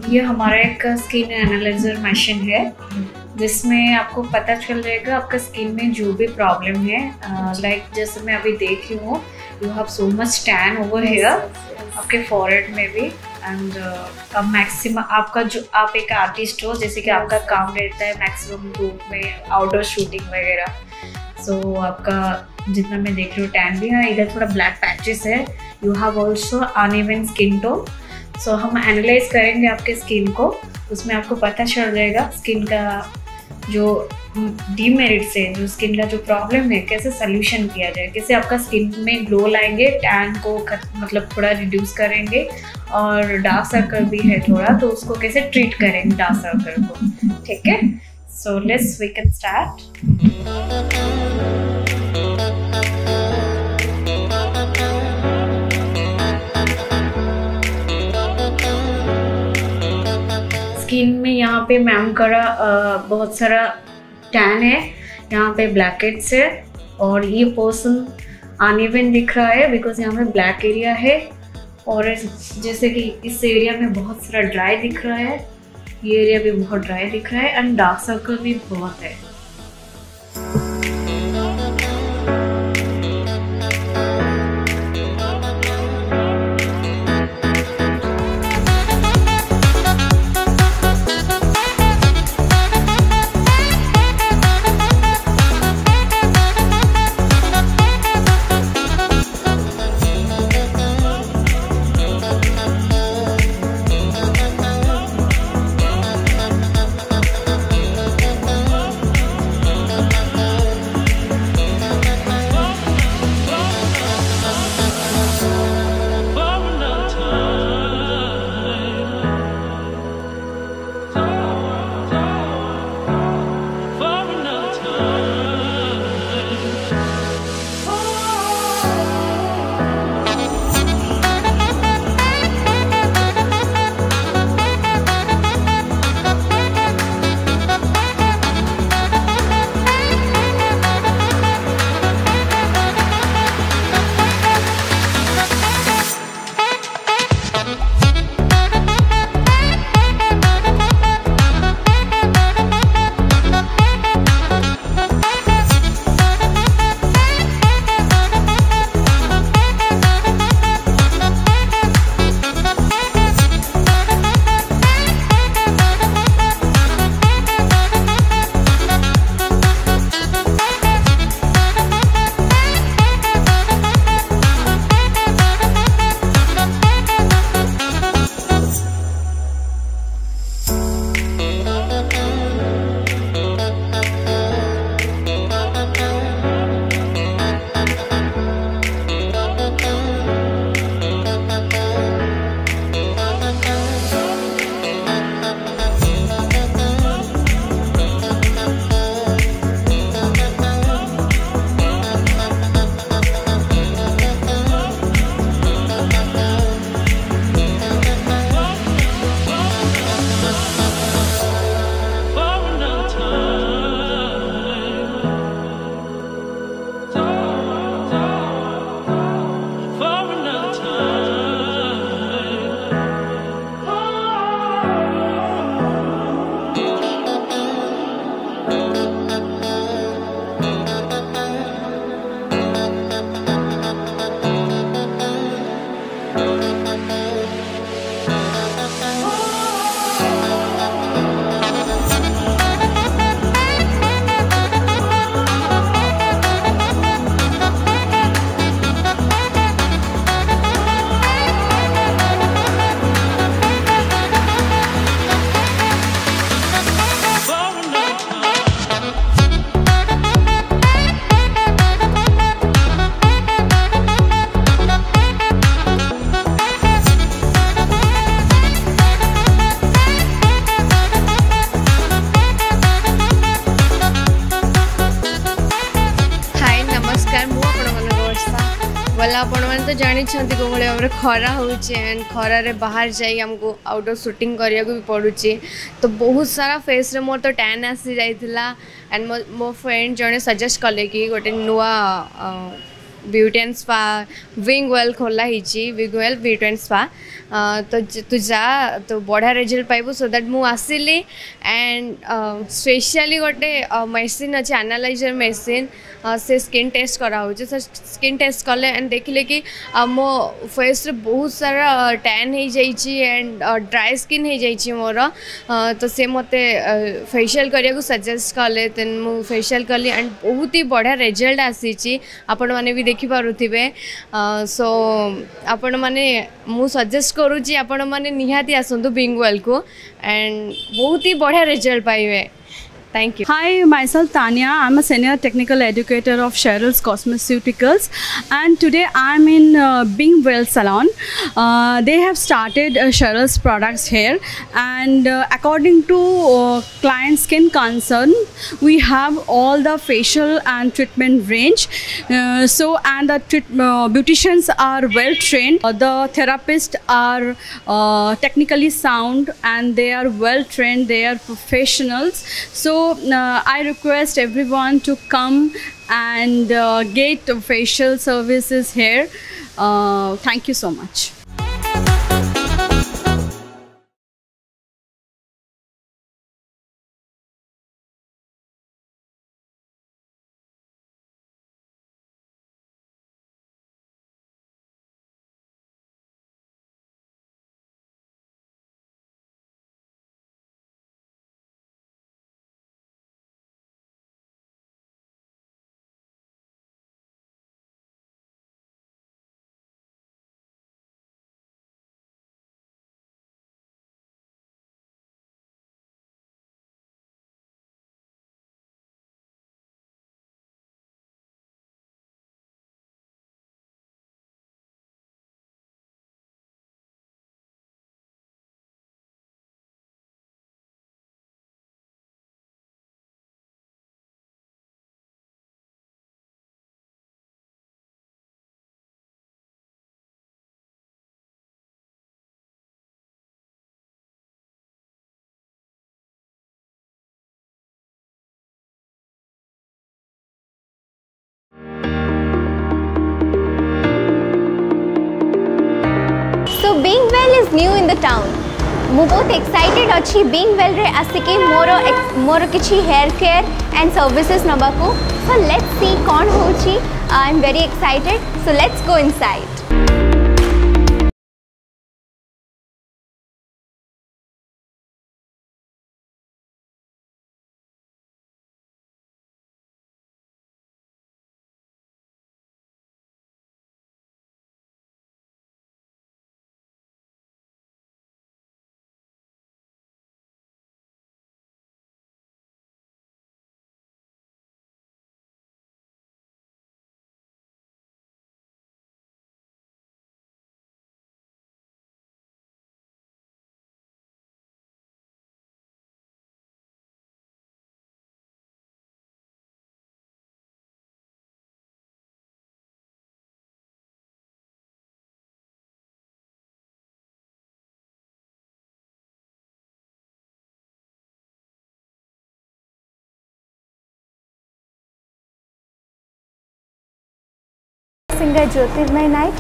ये हमारा एक स्किन एनालाइजर मशीन है जिसमें आपको पता चल जाएगा आपका स्किन में जो भी प्रॉब्लम है। लाइक जैसे मैं अभी देख रही हूँ, यू हैव सो मच टैन ओवर हेयर, आपके फॉरहेड में भी। एंड अब मैक्सिमम आपका जो आप एक आर्टिस्ट हो, जैसे कि आपका काम रहता है मैक्सिमम धूप में आउटडोर शूटिंग वगैरह, सो आपका जितना मैं देख रही हूँ टैन भी है, इधर थोड़ा ब्लैक पैचेस है। You have also uneven skin tone. So हम एनालाइज करेंगे आपके स्किन को, उसमें आपको पता चल जाएगा स्किन का जो डीमेरिट्स है, जो स्किन का जो प्रॉब्लम है, कैसे सोल्यूशन किया जाए, कैसे आपका स्किन में ग्लो लाएंगे, टैन को मतलब थोड़ा रिड्यूस करेंगे, और डार्क सर्कल भी है थोड़ा, तो उसको कैसे ट्रीट करेंगे डार्क सर्कल को। ठीक है, so let's we can start. Skin में यहाँ पे मैम का बहुत सारा टैन है, यहाँ पे ब्लैक हेड्स है, और ये पर्सन अनइवन दिख रहा है बिकॉज यहाँ पे ब्लैक एरिया है, और जैसे कि इस एरिया में बहुत सारा ड्राई दिख रहा है, ये एरिया भी बहुत ड्राई दिख रहा है, एंड डार्क सर्कल भी बहुत है। वाला आपण मैंने तो जानी कौ भाव में खरा हो खरारे बाहर जाई हमको आउटडोर शूटिंग करिया भी पड़ुची तो बहुत सारा फेस रे मोर तो टैन आसी जाइथिला एंड मो फ्रेंड जने सजेस्ट कले कि गोटे नुआ ब्यूटी एंड स्पा विंग वेल खोला ही विंग वेल ब्यूटी एंड स्पा तो तू जा तो बढ़िया रिजल्ट पाइबू सो दैट मु आसिली एंड स्पेशली गोटे मेसीन अच्छे एनालाइजर मेसीन से स्किन टेस्ट करा हो स्किन टेस्ट कले एंड देखिले कि मो फेस रे बहुत सारा टैन हो जाइए एंड ड्राई स्किन हो जाइए मोर तो से मते फेशियल करिया सजेस्ट कले देन मु फेशियल कली एंड बहुत ही बढ़िया रिजल्ट आसी आपण माने भी देखि पारुथिबे सो आपण माने मु सजेस्ट करूची आपण माने निहाती आसंतु बिंग वेल को एंड बहुत ही बढ़िया रिजल्ट पाइबे Thank you. Hi, myself Tanya. I'm a senior technical educator of Cheryl's Cosmeceuticals, and today I'm in Bing Well Salon. They have started Cheryl's products here, and according to client skin concern, we have all the facial and treatment range. And the beauticians are well trained. The therapists are technically sound, and they are well trained. They are professionals. So I request everyone to come and get facial services here. Thank you so much. Bing Well is new in the town. मु बहुत excited अच्छी Bing Well रे आसिके मोर किछि hair care end services नबा को so let's see कौन होची I am very excited so let's go inside singer Jyotirmay Nayak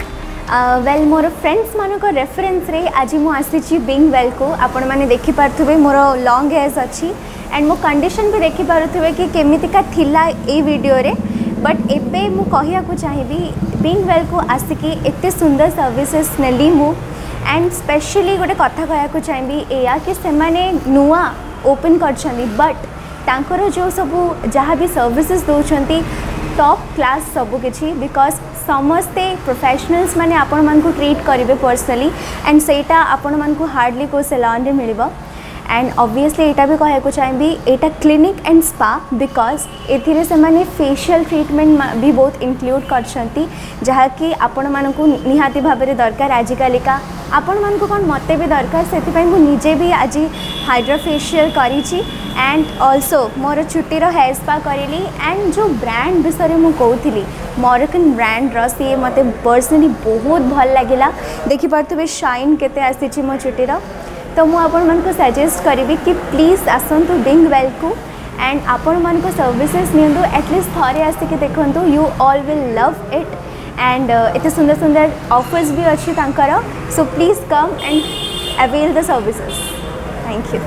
well more friends मानक reference रे आज मु आसी बिंग वेल को आपण माने देखि पारथुबे मोर लॉन्ग हेयर्स अच्छी एंड मो कंडीशन भी देखि पारथुबे कि केमितिका थिला ए वीडियो रे बट एबे मु कहिया को चाहिबी बिंग वेल को आसिकी एते सुंदर सर्विसेस नेली मु एंड स्पेशली गोटे कथा कहिया को चाहिबी एया कि से माने नुआ ओपन करछनी बट तांकर जो सब जहाँ भी सर्विसेज दौरान टॉप क्लास सबू किसी बिकॉज समस्ते प्रोफेशनल्स माने आपण मान को ट्रीट करेंगे पर्सनली एंड सेटा आपण मान को हार्डली को सैलून रे मिलिबो एंड ऑब्वियसली एटा भी कहया चाहिए एटा क्लिनिक एंड स्पा बिकॉज एथिरे से माने फेशियल ट्रीटमेंट भी बहुत इंक्लूड करछंती जहाँकि आपण मान को निहाती भाव में दरकार आजिकालिका आपण मान को कौन मते भी दरकार से मुझे भी आज हाइड्रा फेशियल करी एंड ऑल्सो मोर छुट्टीर हेयर स्पा करी एंड जो ब्रांड विषय में कहूली मॉरकन ब्रांड सी मते पर्सनली बहुत भल लगिला देखि पार्थे शाइन केते आसी मो छुट्टीर तो मु आपण मन को सजेस्ट करी कि प्लीज आसतु बिंग वेल को एंड आपण मन को सर्विसेज नियंतु एटलिस्ट थरे आसिक देखंतु you all will love it end इतने सुंदर सुंदर ऑफर्स भी अच्छी तांकर, so please come and avail the services. Thank you.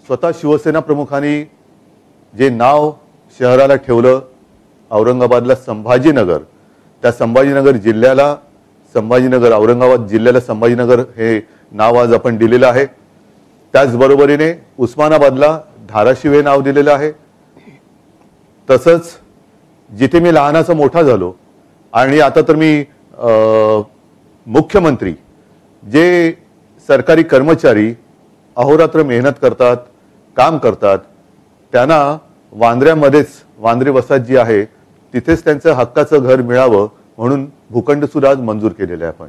स्वतः शिवसेना प्रमुखांनी जे नाव शहराला ठेवलं औरंगाबादला संभाजीनगर, त्या संभाजीनगर जिल्ह्याला संभाजीनगर, औरंगाबाद जिल्ह्याला संभाजीनगर हे नाव आज आपण दिलेलं आहे। त्याचबरोबरीने उस्मानाबादला धाराशिव हे नाव दिलेलं आहे। तसंच जिथे मी लहानाचा मोठा झालो आणि आता तर मी मुख्यमंत्री, जे सरकारी कर्मचारी अहोरात्र मेहनत करतात, काम करतात, त्यांना वांद्र्यामध्येच वांद्रे वसाहत जी आहे तिथेच त्यांचं हक्काचं घर मिळावं म्हणून भूखंड सुद्धा आज मंजूर केलेले आहे। आपण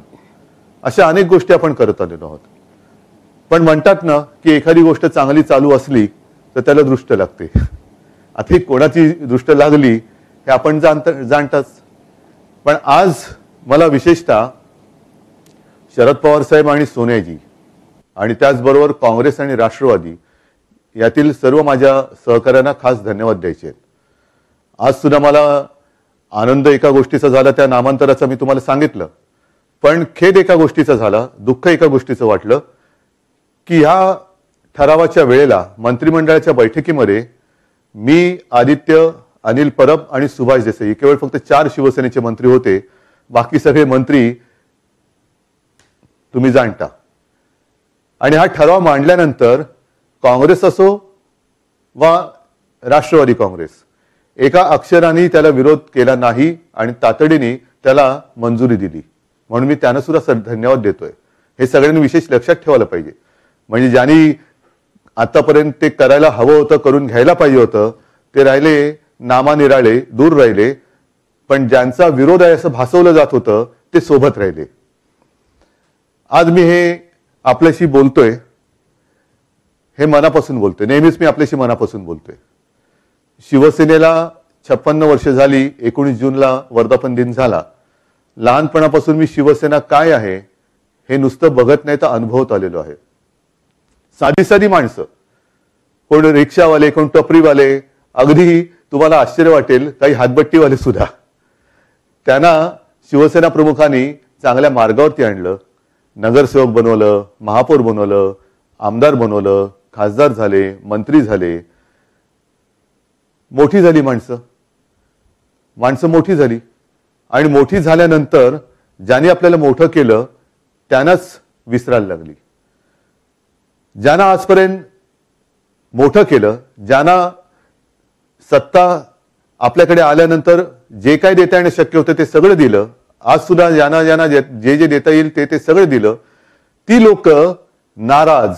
अशा अनेक गोष्टी आपण करत आलेलो आहोत। पण म्हणतात ना की एखादी गोष्ट चांगली चालू असली तर त्याला दृष्ट लागते। आता कोणाची दृष्ट लागली हे आपण जाणताच। पण आज मला विशेषतः शरद पवार साहेब आणि सोनियाजी आणि त्याचबरोबर काँग्रेस आणि राष्ट्रवादी यातील सर्व माझ्या सहकाऱ्यांना खास धन्यवाद द्यायचे आहेत। आज सुद्धा मला आनंद एका गोष्टीचा झाला, त्या नामांतराचा मी तुम्हाला सांगितलं, पण खेद एका गोष्टीचा झाला, दुःख एका गोष्टीचं वाटलं की ह्या ठरावाच्या वेळेला मंत्रिमंडळाच्या बैठकीमध्ये मी, आदित्य, अनिल परब आणि सुभाष देसाई केवळ फक्त 4 शिवसेनेचे मंत्री होते। बाकी सगळे मंत्री तुम्ही जाणता। आणि हा ठराव मांडल्यानंतर काँग्रेस असो वा राष्ट्रवादी काँग्रेस एका अक्षराने त्याला विरोध केला नाही आणि तातडीने त्याला मंजुरी दिली, म्हणून मी त्यांना सुद्धा धन्यवाद देतोय। हे सगळ्यांनी विशेष लक्षात ठेवायला पाहिजे। म्हणजे ज्यांनी आतापर्यंत ते करायला हवं होतं, करून घ्यायला पाहिजे होतं, ते राहिले नामानिराळे, दूर राहिले. पण ज्यांचा विरोध आहे असं भासवलं जात होतं ते सोबत राहिले. आज मी हे आपल्याशी बोलतोय, हे मनापासून बोलतोय. नेहमीच मी आपल्याशी मनापासून बोलतोय. शिवसेनेला 56 वर्ष झाली. 19 जूनला वर्धापन दिन झाला. लहानपणापासून मी शिवसेना काय आहे हे नुसतं बघत नाही तर अनुभवत आलेलो आहे. साधी साधी माणसं, कोण रिक्षावाले, कोण टपरीवाले, अगदी तुम्हाला आश्चर्य वाटेल काही हातबट्टीवाले सुद्धा, त्यांना शिवसेना प्रमुखांनी चांगल्या मार्गावरती आणलं. नगरसेवक बनवलं, महापौर बनवलं, आमदार बनवलं, खासदार झाले, मंत्री झाले. मोठी झाली माणसं मोठी झाली. आणि मोठी झाल्यानंतर ज्यांनी आपल्याला मोठं केलं त्यांनाच विसरायला लागली. ज्यांना आजपर्यंत मोठं केलं, ज्यांना सत्ता आपल्याकडे आल्यानंतर जे काय देता येणं शक्य होतं ते सगळं दिलं, आज सुद्धा ज्यांना जे जे देता येईल ते सगळं दिलं, ती लोक नाराज.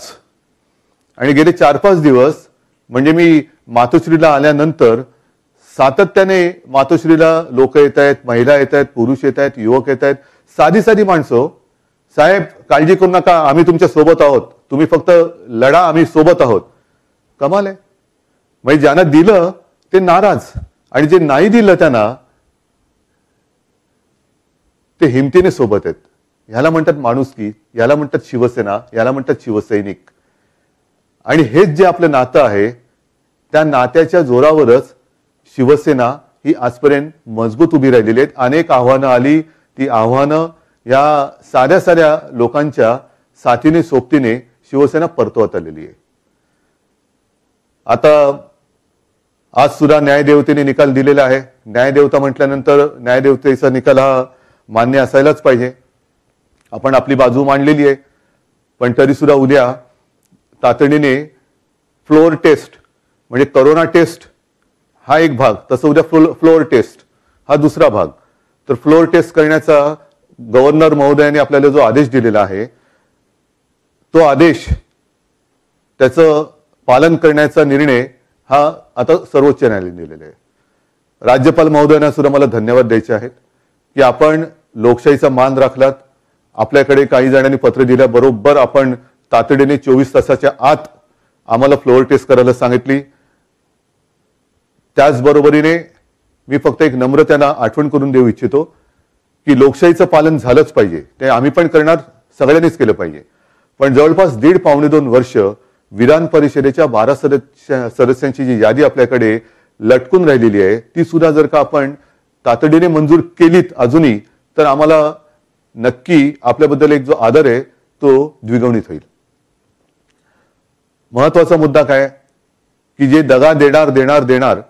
आणि गेले 4-5 दिवस म्हणजे मी मातोश्रीला आल्यानंतर सातत्याने मातोश्रीला लोक येत आहेत, महिला येत आहेत, पुरुष येत आहेत, युवक येत आहेत, साधी साधी माणसं. साहेब काळजी करू नका, आम्ही तुमच्या सोबत आहोत, तुम्ही फक्त लढा, आम्ही सोबत आहोत. कमाल आहे. म्हणजे ज्यांना दिलं ते नाराज, आणि जे नाही दिलं त्यांना ते हिमतीने सोबत आहेत. ह्याला म्हणतात माणुसकी, याला म्हणतात शिवसेना, याला म्हणतात शिवसैनिक. आणि हेच जे आपलं नातं आहे त्या नात्याच्या जोरावरच शिवसेना ही आजपर्यंत मजबूत उभी राहिलेली आहेत. अनेक आव्हानं आली, ती आव्हानं या साध्या लोकांच्या साथीने सोबतीने शिवसेना परतवत आलेली आहे. आता आज सुद्धा न्यायदेवतेने निकाल दिलेला आहे. न्यायदेवता म्हटल्यानंतर न्यायदेवतेचा निकाल हा मान्य असायलाच पाहिजे. आपण आपली बाजू मांडलेली आहे. पण तरी सुद्धा उद्या तातडीने फ्लोअर टेस्ट म्हणजे करोना टेस्ट हा एक भाग, तसं उद्या फ्लोअर टेस्ट हा दुसरा भाग. तर फ्लोअर टेस्ट करण्याचा गव्हर्नर महोदयाने आपल्याला जो आदेश दिलेला आहे तो आदेश, त्याचं पालन करण्याचा निर्णय हा आता सर्वोच्च न्यायालयाने दिलेला आहे. राज्यपाल महोदयांना सुद्धा मला धन्यवाद द्यायचे आहेत की आपण लोकशाहीचा मान राखलात. आपल्याकडे काही जणांनी पत्र दिल्याबरोबर आपण तातडीने 24 तासाच्या आत आम्हाला फ्लोअर टेस्ट करायला सांगितली. त्याचबरोबरीने मी फक्त एक नम्र त्यांना आठवण करून देऊ इच्छितो की लोकशाहीचं पालन झालंच पाहिजे, ते आम्ही पण करणार, सगळ्यांनीच केलं पाहिजे. पण जवळपास 1.5-2 वर्ष विधान परिषदेच्या 12 सदस्यांची जी यादी आपल्याकडे लटकून राहिलेली आहे ती सुद्धा जर का आपण तातडीने मंजूर केलीत अजूनही, तर आम्हाला नक्की आपल्याबद्दल एक जो आदर आहे तो द्विगुणित होईल. महत्वाचा मुद्दा काय की जे दगा देणार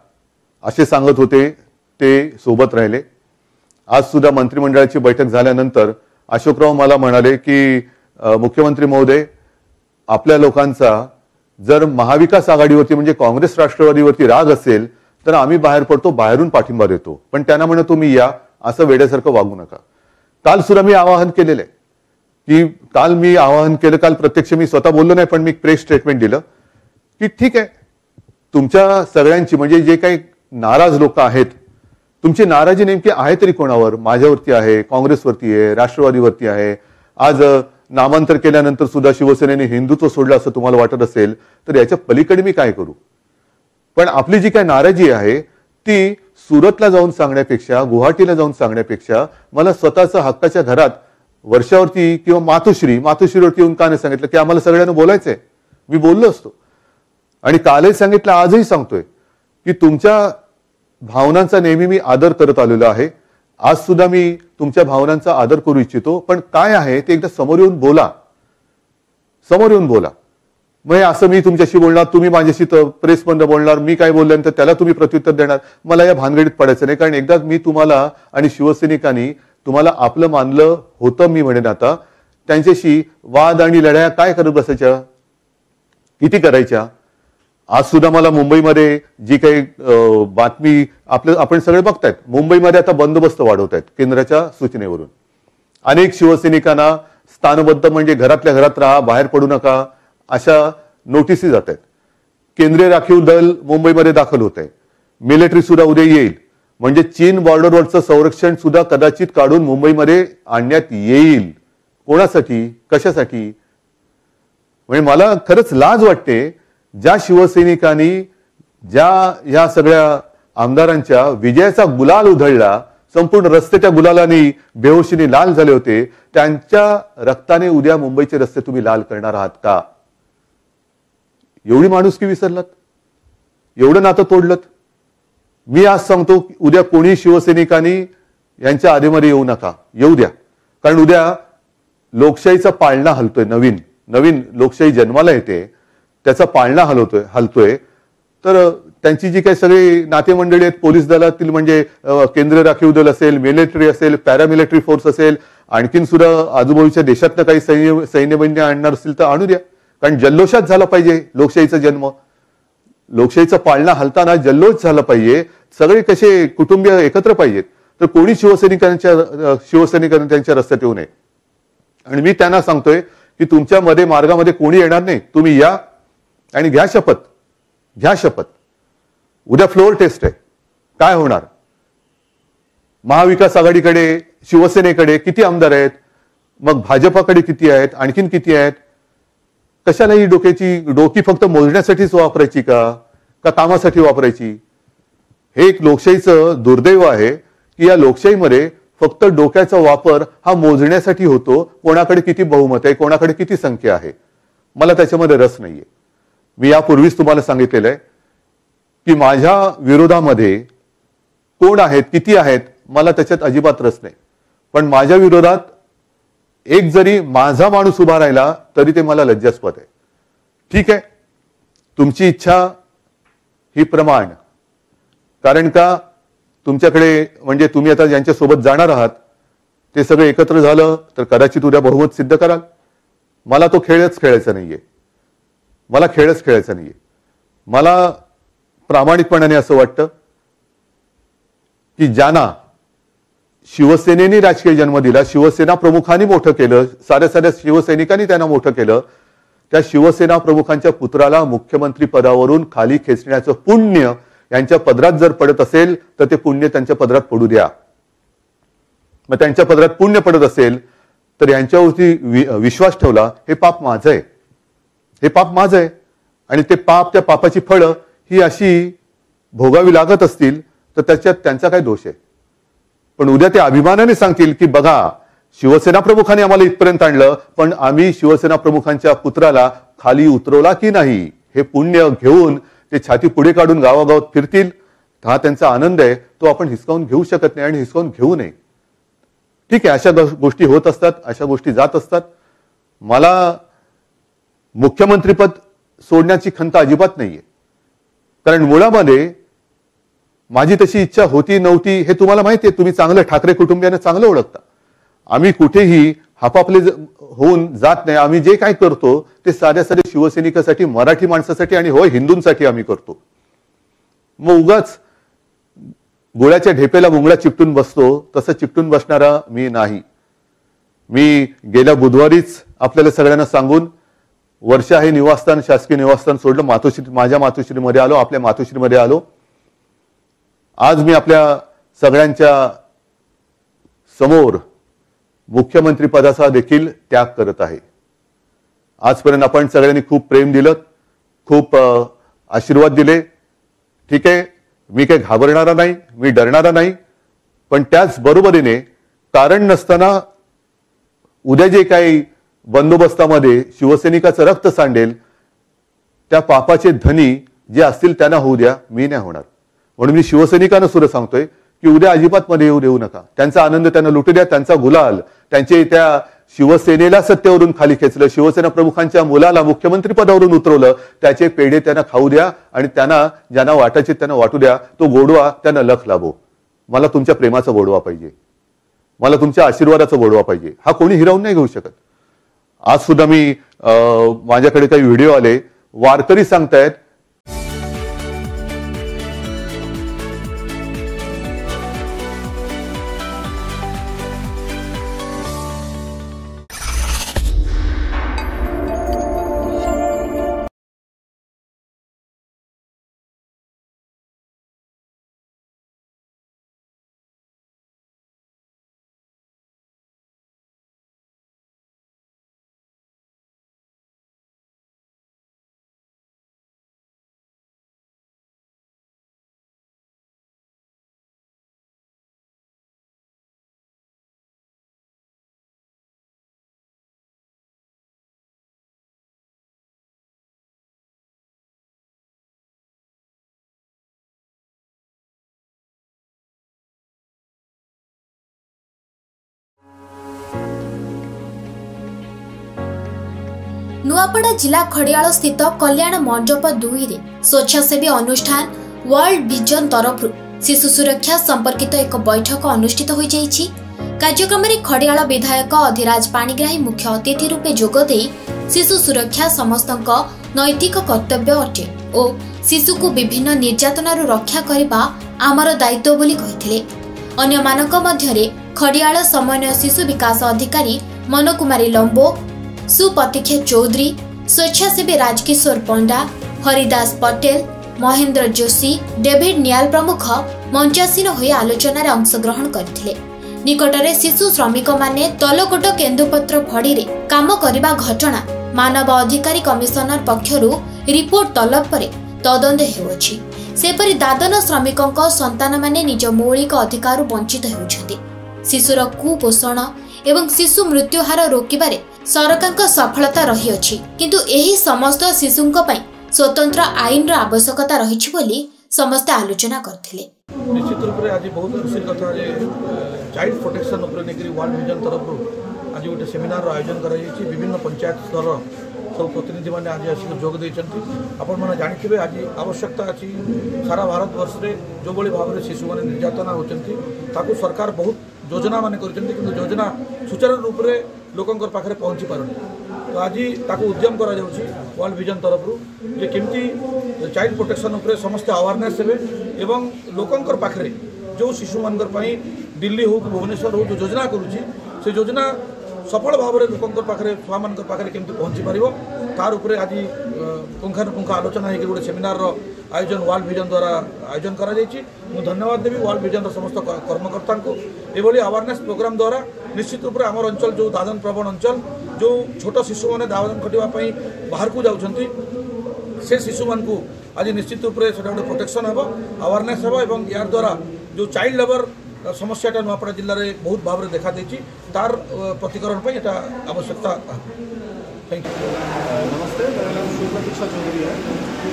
असे सांगत होते ते सोबत राहिले. आज सुद्धा मंत्रिमंडळाची बैठक झाल्यानंतर अशोकराव मला म्हणाले की मुख्यमंत्री महोदय, आपल्या लोकांचा जर महाविकास आघाडीवरती म्हणजे काँग्रेस राष्ट्रवादीवरती राग असेल तर आम्ही बाहेर पडतो, बाहेरून पाठिंबा देतो, पण त्यांना म्हणत तुम्ही या, असं वेड्यासारखं वागू नका. काल सुद्धा मी आवाहन केलेलं आहे की काल प्रत्यक्ष मी स्वतः बोललो नाही, पण मी प्रेस स्टेटमेंट दिलं की ठीक आहे, तुमच्या सगळ्यांची म्हणजे जे काही नाराज लोक आहेत, तुमची नाराजी नेमकी आहे तरी कोणावर? माझ्यावरती आहे, काँग्रेसवरती आहे, राष्ट्रवादीवरती आहे. आज नामांतर केल्यानंतर सुद्धा शिवसेनेने हिंदुत्व सोडलं असं तुम्हाला वाटत असेल तर याच्या पलीकडे मी काय करू? पण आपली जी काय नाराजी आहे ती सुरतला जाऊन सांगण्यापेक्षा, गुवाहाटीला जाऊन सांगण्यापेक्षा मला स्वतःच्या हक्काच्या घरात वर्षावरती किंवा मातोश्रीवरती येऊन का नाही सांगितलं की आम्हाला सगळ्यांना बोलायचंय? मी बोललो असतो. आणि कालही सांगितलं, आजही सांगतोय की तुमच्या भावनांचा नेहमी मी आदर करत आलेलो आहे. आज सुद्धा मी तुमच्या भावनांचा आदर करू इच्छितो, पण काय आहे ते एकदा समोर येऊन बोला. मग असं मी तुमच्याशी बोलणार, तुम्ही माझ्याशी प्रेसमध्ये बोलणार, मी काय बोलल्यानंतर त्याला तुम्ही प्रत्युत्तर देणार, मला या भानगडीत पडायचं नाही. कारण एकदा मी तुम्हाला आणि शिवसैनिकांनी तुम्हाला आपलं मानलं होतं, मी म्हणेन आता त्यांच्याशी वाद आणि लढाया काय करत बसायच्या, किती करायच्या. आज सुद्धा मला मुंबईमध्ये जी काही बातमी आपण सगळे बघतायत, मुंबईमध्ये आता बंदोबस्त वाढवतायत केंद्राच्या सूचनेवरून. अनेक शिवसैनिकांना स्थानबद्ध म्हणजे घरातल्या घरात राहा, बाहेर पडू नका अशा नोटिसी जात आहेत. केंद्रीय राखीव दल मुंबईमध्ये दाखल होत आहे. मिलिटरी सुद्धा उद्या येईल. म्हणजे चीन बॉर्डरवरचं संरक्षण सुद्धा कदाचित काढून मुंबईमध्ये आणण्यात येईल. कोणासाठी, कशासाठी? म्हणजे मला खरंच लाज वाटते, ज्या शिवसैनिकांनी या सगळ्या आमदारांच्या विजयाचा गुलाल उधळला, संपूर्ण रस्ते त्या गुलालाने बेहोशीने लाल झाले होते, त्यांच्या रक्ताने उद्या मुंबईचे रस्ते तुम्ही लाल करणार आहात का? एवढी माणुसकी विसरलात, एवढं नातं तोडलत. मी आज सांगतो, उद्या कोणी शिवसैनिकांनी यांच्या आधीमध्ये येऊ नका, येऊ द्या. कारण उद्या लोकशाहीचा पाळणा हलतोय, नवीन लोकशाही जन्माला येते, त्याचा पाळणा हलतोय. तर त्यांची जी काही सगळी नातेमंडळी आहेत पोलीस दलातील, म्हणजे केंद्रीय राखीव दल असेल, मिलिटरी असेल, पॅरामिलिटरी फोर्स असेल, आणखीन सुद्धा आजूबाजूच्या देशातनं काही सैन्यबैन्य आणणार असतील तर आणू द्या. कारण जल्लोषात झाला पाहिजे लोकशाहीचा जन्म. लोकशाहीचा पाळणा हलताना जल्लोष झाला पाहिजे, सगळे कसे कुटुंबीय एकत्र पाहिजेत. तर कोणी शिवसैनिकांनी त्यांच्या रस्त्यात येऊ नये. आणि मी त्यांना सांगतोय की तुमच्या मार्गामध्ये कोणी येणार नाही. तुम्ही या आणि घ्या शपथ. उद्या फ्लोअर टेस्ट आहे. काय होणार? महाविकास आघाडीकडे, शिवसेनेकडे किती आमदार आहेत, मग भाजपाकडे किती आहेत, आणखीन किती आहेत? कशाला ही डोकी फक्त मोजण्यासाठीच वापरायची का कामासाठी वापरायची? हे एक लोकशाहीचं दुर्दैव आहे की या लोकशाहीमध्ये फक्त डोक्याचा वापर हा मोजण्यासाठी होतो. कोणाकडे किती बहुमत आहे, कोणाकडे किती संख्या आहे, मला त्याच्यामध्ये रस नाहीये. मी यापूर्वीच तुम्हाला सांगितलेलं आहे की माझ्या विरोधामध्ये कोण आहेत, किती आहेत, मला त्याच्यात अजिबात रस नाही. पण माझ्या विरोधात एक जरी माझा माणूस उभा राहिला तरी ते मला लज्जास्पद आहे. ठीक आहे, तुमची इच्छा ही प्रमाण. कारण का तुमच्याकडे, म्हणजे तुम्ही आता ज्यांच्यासोबत जाणार आहात ते सगळे एकत्र झालं तर कदाचित उद्या बहुमत सिद्ध कराल. मला तो खेळच खेळायचा नाहीये. मला प्रामाणिकपणाने असं वाटतं की ज्यांना शिवसेनेने राजकीय जन्म दिला, शिवसेना प्रमुखांनी मोठं केलं, साऱ्या शिवसैनिकांनी त्यांना मोठं केलं, त्या शिवसेना प्रमुखांच्या पुत्राला मुख्यमंत्री पदावरून खाली खेचण्याचं पुण्य यांच्या पदरात जर पडत असेल तर ते पुण्य त्यांच्या पदरात पडू द्या. मग त्यांच्या पदरात पुण्य पडत असेल तर यांच्यावरती विश्वास ठेवला, हे पाप माझं आहे. आणि त्या पापाची फळं ही अशी भोगावी लागत असतील तर त्याच्यात त्यांचा काय दोष आहे? पण उद्या ते अभिमानाने सांगतील की बघा, शिवसेना प्रमुखांनी आम्हाला इथपर्यंत आणलं, पण आम्ही शिवसेना प्रमुखांच्या पुत्राला खाली उतरवला की नाही, हे पुण्य घेऊन ते छाती पुढे काढून गावागावात फिरतील. हा त्यांचा आनंद आहे, तो आपण हिसकावून घेऊ शकत नाही आणि हिसकावून घेऊ नये. ठीक आहे, अशा गोष्टी होत असतात, अशा गोष्टी जात असतात. मला मुख्यमंत्रीपद सोडण्याची खंत अजिबात नाहीये. कारण मुळामध्ये माझी तशी इच्छा होती नव्हती हे तुम्हाला माहिती आहे. तुम्ही चांगलं ठाकरे कुटुंबियांना चांगलं ओळखता. आम्ही कुठेही हापापले होऊन जात नाही. आम्ही जे काय करतो ते साध्या शिवसैनिकासाठी, मराठी माणसासाठी आणि होय हिंदूंसाठी आम्ही करतो. मग उगाच गोळ्याच्या ढेपेला मुंगळा चिकटून बसतो तसं चिकटून बसणारा मी नाही. मी गेल्या बुधवारीच आपल्याला सगळ्यांना सांगून वर्षा हे निवासस्थान, शासकीय निवासस्थान सोडलं, माझ्या मातोश्रीमध्ये आलो, आपल्या मातोश्रीमध्ये आलो. आज मी आपल्या सगळ्यांच्या समोर मुख्यमंत्री पदाचा देखील त्याग करत आहे. आजपर्यंत आपण सगळ्यांनी खूप प्रेम दिलं, खूप आशीर्वाद दिले. ठीक आहे, मी काही घाबरणारा नाही, मी डरणारा नाही. पण त्याच बरोबरीने कारण नसताना उद्या जे काही बंदोबस्तामध्ये शिवसैनिकाचं रक्त सांडेल, त्या पापाचे धनी जे असतील त्यांना होऊ द्या, मी नाही होणार. म्हणून मी शिवसैनिकांना सुद्धा सांगतोय की उद्या अजिबात मध्ये येऊ देऊ नका. त्यांचा आनंद त्यांना लुटू द्या, त्यांचा गुलाल, त्यांचे त्या शिवसेनेला सत्तेवरून खाली खेचलं, शिवसेना प्रमुखांच्या मुलाला मुख्यमंत्री पदावरून उतरवलं, त्याचे पेढे त्यांना खाऊ द्या आणि त्यांना ज्यांना वाटायचे त्यांना वाटू द्या. तो गोडवा त्यांना लख लाभो. मला तुमच्या प्रेमाचा गोडवा पाहिजे, मला तुमच्या आशीर्वादाचा गोडवा पाहिजे. हा कोणी हिरावून नाही घेऊ शकत. आज सुद्धा मी माझ्याकडे काही व्हिडिओ आले, वारकरी सांगतायत नुआपड़ा जिला खड़ियाल स्थित कल्याण मंडप 2 रे स्वेच्छासेवी अनुष्ठान वर्ल्ड विजन तरफ शिशु सुरक्षा संपर्कित एक बैठक अनुष्ठित हो जाइछि। कार्यक्रम में खड़ियाल विधायक अधिराज पाणिग्राही मुख्य अतिथि रूपे जोगदे शिशु सुरक्षा समस्तक नैतिक कर्तव्य अटे और शिशु को विभिन्न निर्यातनार रक्षा करने आमर दायित्व बोली कहिथिले। अन्य मानक मध्यरे खड़ियाल समन्वय शिशु विकास अधिकारी मनकुमारी लंबो, सुप्रतीक्षा चौधरी, स्वेच्छासेवी राजकिशोर पंडा, हरिदास पटेल, महेंद्र जोशी, डेविड नियाल प्रमुख मंचासीन होई आलोचना अंशग्रहण करथिले। निकटरे शिशु श्रमिक माने तलकोट केन्दुपत्र फड़ी रे काम करिबा घटना मानव अधिकारी कमिशनर पक्षरु रिपोर्ट तलब परे तदंत हेउछि। सेपरि दादन श्रमिकଙ୍କ संतान माने निज मौलिक अधिकार वंचित हेउछथि। शिशुर कुपोषण एवं शिशु मृत्यु हार रोकिबारे सरकारଙ୍କ सफलता रही अछि, किंतु एही समस्त शिशुଙ୍କ पई स्वतंत्र आईन रो आवश्यकता रहिछि बोली समस्त आलोचना करथिले। निश्चित रूप से आज बहुत खुशी कथा जे चाइल्ड प्रोटेक्शन उपर नेकरी वर्ल्ड विजन तरफ आज गोटे सेमिनार आयोजन कर विभिन्न पंचायत स्तर सब प्रतिनिधि मैंने आज आसिक जोग देइछन्ति। आपण माने जानिथिबे आज आवश्यकता अछि सारा भारत वर्ष रे जो बळी भाव रे शिशु माने निर्यातना होचन्ति ताकू सरकार बहुत योजना माने करचन्ति, किंतु योजना सुचारू रूप रे लोकंकर पाखरे पहुंची पारुनी। तो आज ताकू उद्यम करा जाउछि वर्ल्ड विजन तरफ जे केमती चाइल्ड प्रोटेक्शन उपर समस्त अवेयरनेस हेबे एवं लोकंकर पाखरे जो शिशु मानकर पई दिल्ली हो भुवनेश्वर हो जो योजना करूछि से योजना सफल भाव में लोकंकर पाखरे छुआ मानकर पाखरे केमती पहुंची पारिबो तार उपरे आज पुंखानुपुंख आलोचना होकर गोटे सेमिनार आयोजन वर्ल्ड विजन द्वारा आयोजन करा जाइछि। मु धन्यवाद देवी वर्ल्ड विजन समस्त कर्मकर्ता को एभली अवेयरनेस प्रोग्राम द्वारा निश्चित रूप से आम अंचल जो दादन प्रवण अंचल जो छोट शिशु मैंने दादन खटिवाई बाहर को जाउछन्ति से शिशु मान को आज निश्चित रूप से गोटे प्रोटेक्शन हेबो अवेयरनेस हेबो एवं यार द्वारा जो चाइल्ड लेबर समस्याटा नुआपड़ा जिले में बहुत भाव में देखा देछि तार प्रतिकरण पर एटा आवश्यकता। Thank you. नमस्ते, मेरा नाम सुप्रतीक्षा चौधरी है।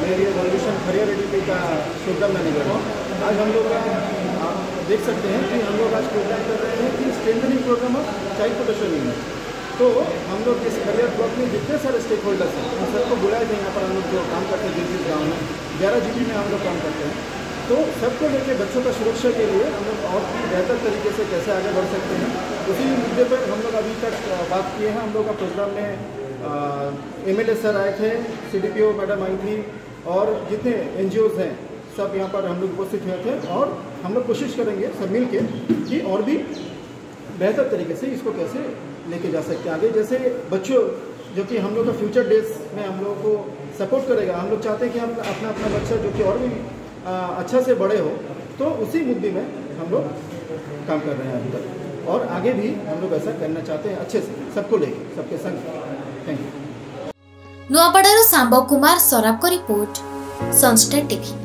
मैं ये वॉल्यूशन खरिया रेडी का प्रोग्राम मैनेजर हूँ। आज हम लोग देख सकते हैं कि हम लोग आज प्रोग्राम कर रहे हैं कि strengthening programme of child protection unit. तो हम लोग इस खरिया ब्लॉक में जितने सारे स्टेक होल्डर्स हैं उन सबको बुलाए थे। यहाँ पर हम लोग जो काम करते हैं जिस गाँव में 11 GP में हम लोग काम करते हैं, तो सबको लेके बच्चों का सुरक्षा के लिए हम लोग और भी बेहतर तरीके से कैसे आगे बढ़ सकते हैं उसी मुद्दे पर हम लोग अभी तक बात किए हैं। हम लोग का प्रोग्राम में MLA सर आए थे, CDPO मैडम आई थी और जितने NGOs हैं सब यहाँ पर हम लोग उपस्थित हुए थे और हम लोग कोशिश करेंगे सब मिल के कि और भी बेहतर तरीके से इसको कैसे लेके जा सकते हैं आगे। जैसे बच्चों जो कि हम लोग का फ्यूचर डेज में हम लोग को सपोर्ट करेगा, हम लोग चाहते हैं कि हम अपना बच्चा जो कि और भी अच्छा से बड़े हो, तो उसी मुद्दे में हम लोग काम कर रहे हैं अभी तक और आगे भी हम लोग ऐसा करना चाहते हैं अच्छे से सबको लेके सबके संग। Thank you. नुआपड़ार सांब कुमार सराफ को रिपोर्ट, सनस्टार टीवी।